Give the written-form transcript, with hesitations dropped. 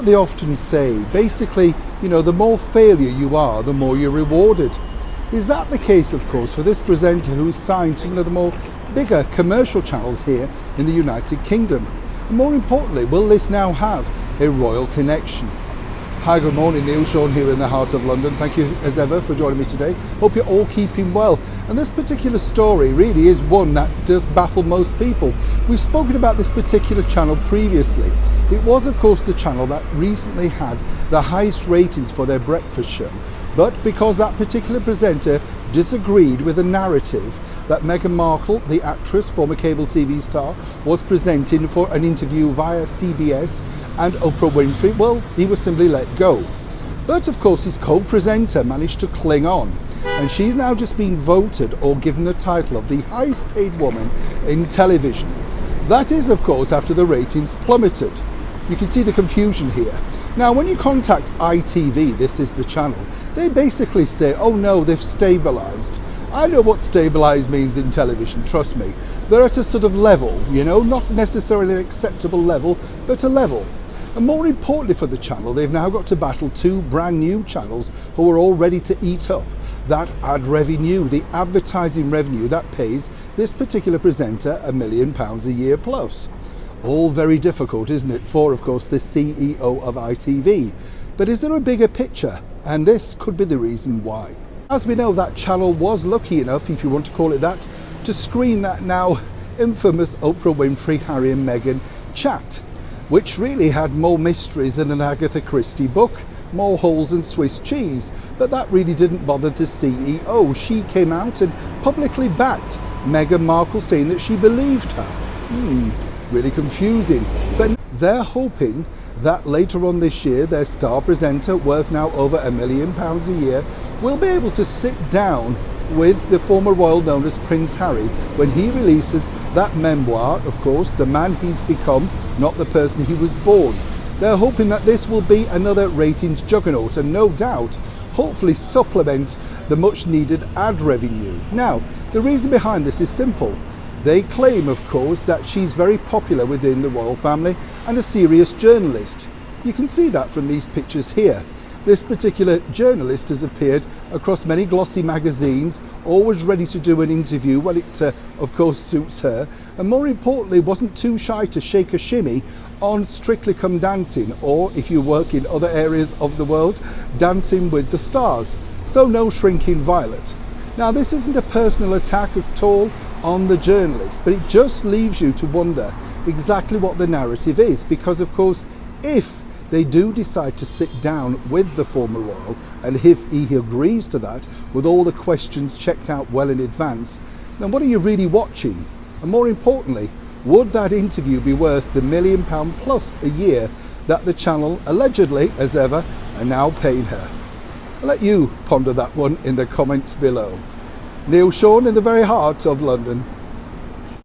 They often say, basically, the more failure you are, the more you're rewarded. Is that the case, of course, for this presenter who's signed to one of the more bigger commercial channels here in the United Kingdom? And more importantly, will this now have a royal connection? Hi, good morning, Neil Sean here in the heart of London. Thank you as ever for joining me today. Hope you're all keeping well. And this particular story really is one that does baffle most people. We've spoken about this particular channel previously. It was, of course, the channel that recently had the highest ratings for their breakfast show. But because that particular presenter disagreed with the narrative that Meghan Markle, the actress, former cable TV star, was presenting for an interview via CBS and Oprah Winfrey, well, he was simply let go. But of course his co-presenter managed to cling on, and she's now just been voted or given the title of the highest paid woman in television. That is, of course, after the ratings plummeted. You can see the confusion here. Now, when you contact ITV, this is the channel, they basically say, oh no, they've stabilised. I know what stabilised means in television, trust me. They're at a sort of level, not necessarily an acceptable level, but a level. And more importantly for the channel, they've now got to battle two brand new channels who are all ready to eat up that ad revenue, the advertising revenue that pays this particular presenter £1 million a year plus. All very difficult, isn't it, for, of course, the CEO of ITV. But is there a bigger picture? And this could be the reason why. As we know, that channel was lucky enough, if you want to call it that, to screen that now infamous Oprah Winfrey, Harry and Meghan chat, which really had more mysteries than an Agatha Christie book, more holes than Swiss cheese. But that really didn't bother the CEO. She came out and publicly backed Meghan Markle, saying that she believed her. Really confusing. But they're hoping that later on this year, their star presenter, worth now over £1 million a year, will be able to sit down with the former royal known as Prince Harry when he releases that memoir, of course, the man he's become, not the person he was born. They're hoping that this will be another ratings juggernaut and no doubt, hopefully supplement the much needed ad revenue. Now, the reason behind this is simple. They claim, of course, that she's very popular within the royal family and a serious journalist. You can see that from these pictures here. This particular journalist has appeared across many glossy magazines, always ready to do an interview. Well, it of course suits her, and more importantly wasn't too shy to shake a shimmy on Strictly Come Dancing, or if you work in other areas of the world, Dancing with the Stars. So no shrinking violet. Now, this isn't a personal attack at all on the journalist, but it just leaves you to wonder exactly what the narrative is, because of course if they do decide to sit down with the former royal, and if he agrees to that with all the questions checked out well in advance, then what are you really watching? And more importantly, would that interview be worth the £1 million plus a year that the channel allegedly, as ever, are now paying her? I'll let you ponder that one in the comments below. Neil Sean in the very heart of London.